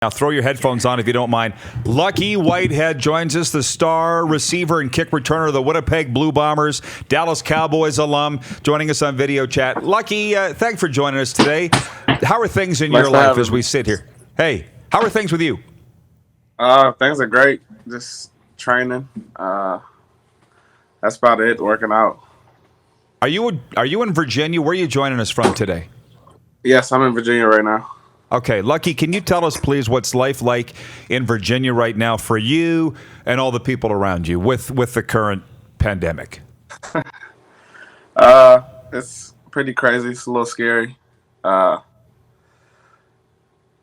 Now throw your headphones on if you don't mind. Lucky Whitehead joins us, the star receiver and kick returner of the Winnipeg Blue Bombers, Dallas Cowboys alum, joining us on video chat. Lucky, thanks for joining us today. How are things in your life as we sit here? Hey, how are things with you? Things are great. Just training. That's about it. Working out. Are you in Virginia? Where are you joining us from today? Yes, I'm in Virginia right now. Okay, Lucky, can you tell us, please, what's life like in Virginia right now for you and all the people around you with the current pandemic? It's pretty crazy. It's a little scary. I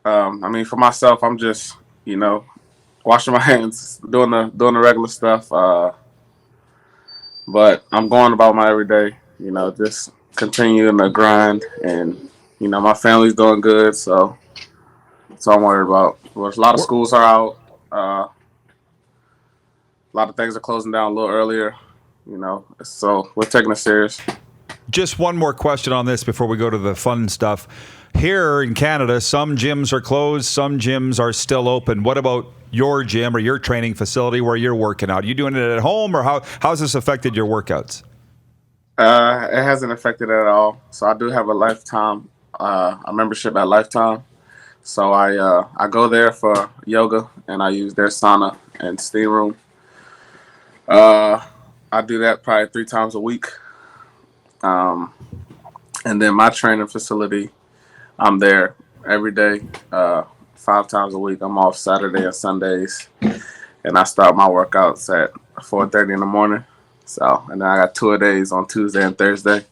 mean, for myself, I'm just washing my hands, doing the regular stuff. But I'm going about my everyday. Just continuing the grind, and my family's doing good, so that's all I'm worried about. Well, a lot of schools are out. A lot of things are closing down a little earlier. So we're taking it serious. Just one more question on this before we go to the fun stuff. Here in Canada, some gyms are closed, some gyms are still open. What about your gym or your training facility where you're working out? Are you doing it at home, or how's this affected your workouts? It hasn't affected it at all. So I do have a membership at Lifetime. So I go there for yoga, and I use their sauna and steam room. I do that probably 3 times a week. And then my training facility, I'm there every day, 5 times a week. I'm off Saturday and Sundays, and I start my workouts at 4:30 in the morning. So, and then I got 2-a-days on Tuesday and Thursday.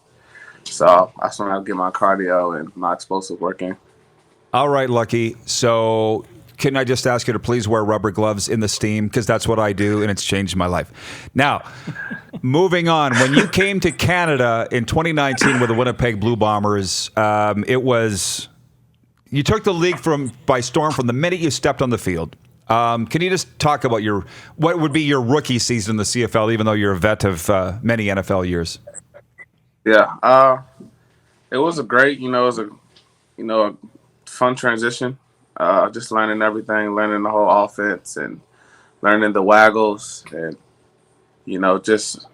So that's when I get my cardio and my explosive work in. All right, Lucky. So can I just ask you to please wear rubber gloves in the steam? Because that's what I do, and it's changed my life. Now, moving on. When you came to Canada in 2019 with the Winnipeg Blue Bombers, you took the league by storm from the minute you stepped on the field. Can you just talk about what would be your rookie season in the CFL, even though you're a vet of many NFL years? Yeah, it was a fun transition. Just learning everything, learning the whole offense, and learning the waggles, and just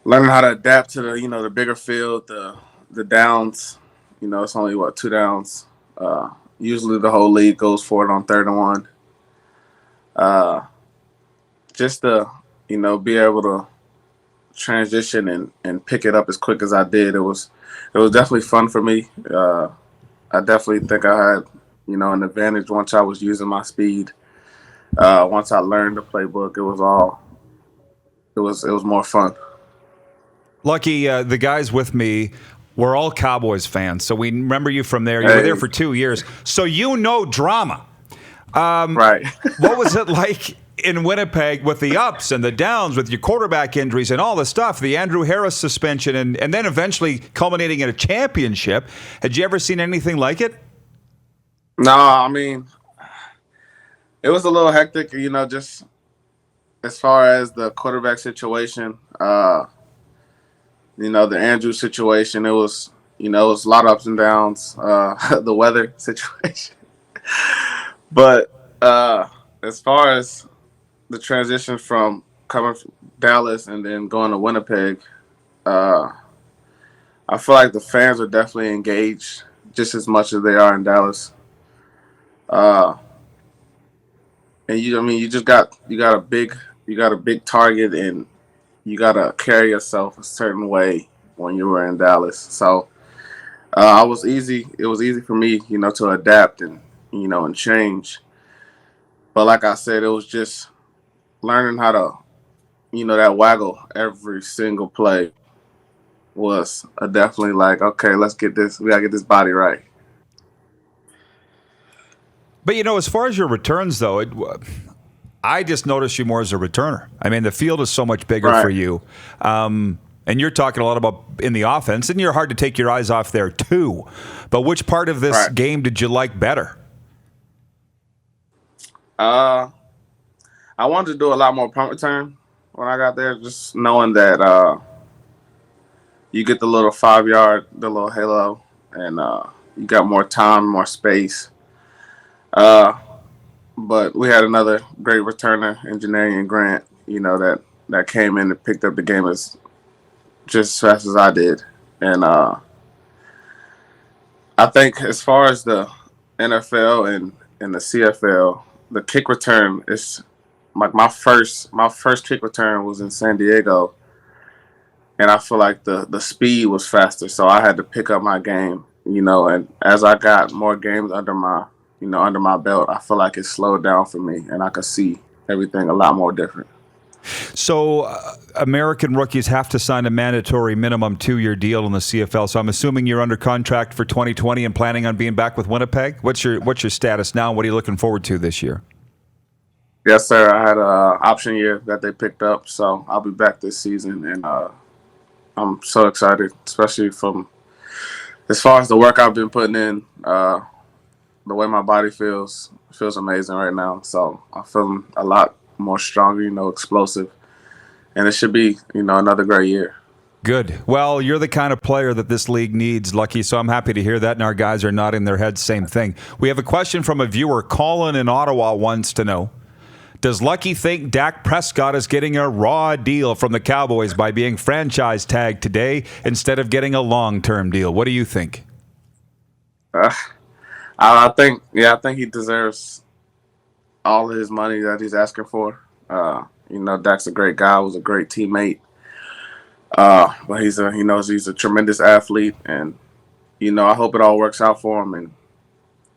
learning how to adapt to the bigger field, the downs. It's only 2 downs. Usually the whole league goes for it on 3rd and 1. Just to be able to transition and pick it up as quick as I did. It was definitely fun for me. I definitely think I had an advantage once I was using my speed. Once I learned the playbook, it was more fun. Lucky, the guys with me, we're all Cowboys fans, so we remember you from there. You were there for 2 years, so drama. Right. What was it like in Winnipeg with the ups and the downs, with your quarterback injuries and all the stuff, the Andrew Harris suspension, and then eventually culminating in a championship? Had you ever seen anything like it? No, I mean, it was a little hectic, just as far as the quarterback situation. The Andrew situation, it was a lot of ups and downs. The weather situation. But as far as the transition from coming from Dallas and then going to Winnipeg, I feel like the fans are definitely engaged just as much as they are in Dallas. And you got a big target, and you got to carry yourself a certain way when you were in Dallas. So it was easy for me, to adapt and change. But like I said, it was just learning how to, that waggle every single play was definitely like, okay, let's get this. We got to get this body right. But, as far as your returns, though, I just noticed you more as a returner. I mean, the field is so much bigger for you. And you're talking a lot about in the offense, and you're hard to take your eyes off there, too. But which part of this game did you like better? I wanted to do a lot more punt return when I got there, just knowing that you get the little 5-yard, the little halo, and you got more time, more space. But we had another great returner in Janarian Grant, that came in and picked up the game as just as fast as I did. And I think as far as the NFL and the CFL, the kick return is like my first kick return was in San Diego, and I feel like the speed was faster, so I had to pick up my game, and as I got more games under my belt, I feel like it slowed down for me, and I could see everything a lot more different. So American rookies have to sign a mandatory minimum 2-year deal in the CFL. So I'm assuming you're under contract for 2020 and planning on being back with Winnipeg. What's your status now? And what are you looking forward to this year? Yes, sir. I had an option year that they picked up, so I'll be back this season, and I'm so excited, especially from as far as the work I've been putting in. The way my body feels amazing right now. So I'm feeling a lot more stronger, explosive, and it should be, another great year. Good. Well, you're the kind of player that this league needs, Lucky, so I'm happy to hear that, and our guys are nodding their heads, same thing. We have a question from a viewer. Colin in Ottawa wants to know, does Lucky think Dak Prescott is getting a raw deal from the Cowboys by being franchise tagged today instead of getting a long-term deal? What do you think? I think he deserves all of his money that he's asking for. Dak's a great guy, was a great teammate. But he's a tremendous athlete, and I hope it all works out for him. And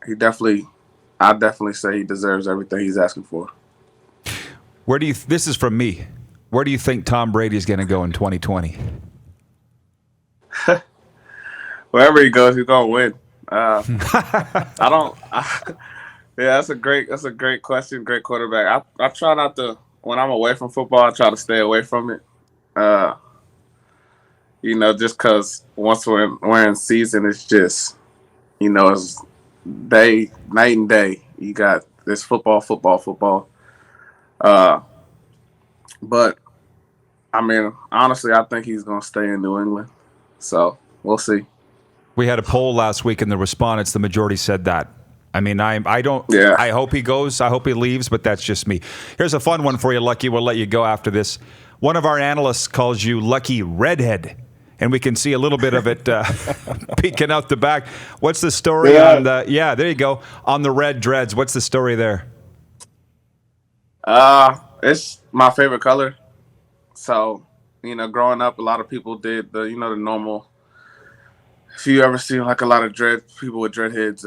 I definitely say he deserves everything he's asking for. This is from me. Where do you think Tom Brady is going to go in 2020? Wherever he goes, he's gonna win. That's a great question. Great quarterback. I try not to, when I'm away from football, I try to stay away from it. Just because once we're in season, it's just, it's night and day. You got this football. But I mean, honestly, I think he's gonna stay in New England. So we'll see. We had a poll last week, and the respondents, the majority said that. I mean, I don't. Yeah. I hope he goes. I hope he leaves, but that's just me. Here's a fun one for you, Lucky. We'll let you go after this. One of our analysts calls you Lucky Redhead, and we can see a little bit of it peeking out the back. What's the story on the? Yeah, there you go. On the red dreads. What's the story there? It's my favorite color. So, growing up, a lot of people did the normal. If you ever see like a lot of people with dreadheads,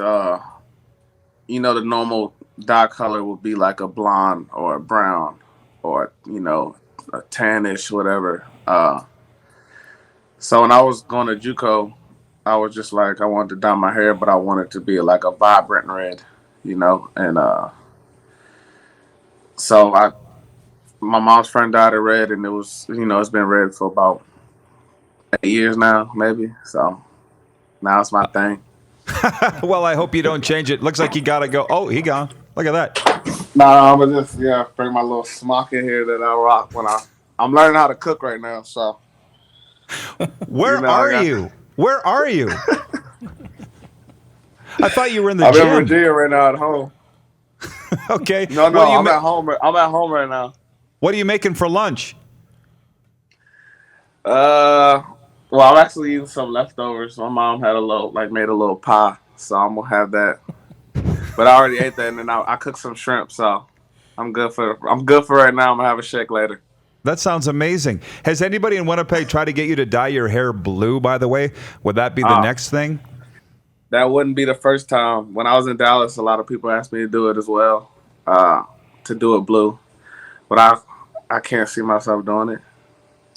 the normal dye color would be like a blonde or a brown or, a tannish, whatever. So when I was going to JUCO, I was just like, I wanted to dye my hair, but I wanted to be like a vibrant red, and so my mom's friend dyed it red, and it was, it's been red for about 8 years now, maybe. So now it's my thing. Well, I hope you don't change it. Looks like you got to go. Oh, he gone. Look at that. No, I'm gonna just bring my little smock in here that I rock when I'm learning how to cook right now. So where are you? Where are you? I thought you were in the gym. I'm in Virginia right now at home. Okay. No, I'm at home. I'm at home right now. What are you making for lunch? Well, I'm actually eating some leftovers. My mom had made a little pie, so I'm gonna have that. But I already ate that, and then I cooked some shrimp, so I'm good for right now. I'm gonna have a shake later. That sounds amazing. Has anybody in Winnipeg tried to get you to dye your hair blue, by the way? Would that be the next thing? That wouldn't be the first time. When I was in Dallas, a lot of people asked me to do it as well, to do it blue. But I can't see myself doing it.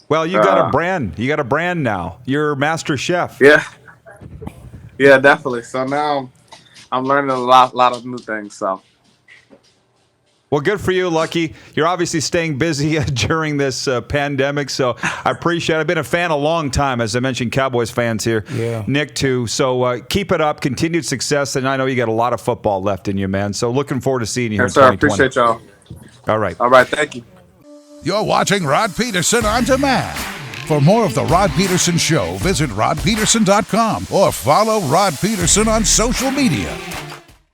Well, you got a brand. You got a brand now. You're master chef. Yeah. Yeah, definitely. So now I'm learning a lot of new things. So. Well, good for you, Lucky. You're obviously staying busy during this pandemic, so I appreciate it. I've been a fan a long time, as I mentioned, Cowboys fans here. Yeah. Nick, too. So keep it up, continued success, and I know you got a lot of football left in you, man. So looking forward to seeing you here in 2020. Appreciate y'all. All right. All right, thank you. You're watching Rod Pedersen On Demand. For more of The Rod Pedersen Show, visit rodpedersen.com or follow Rod Pedersen on social media.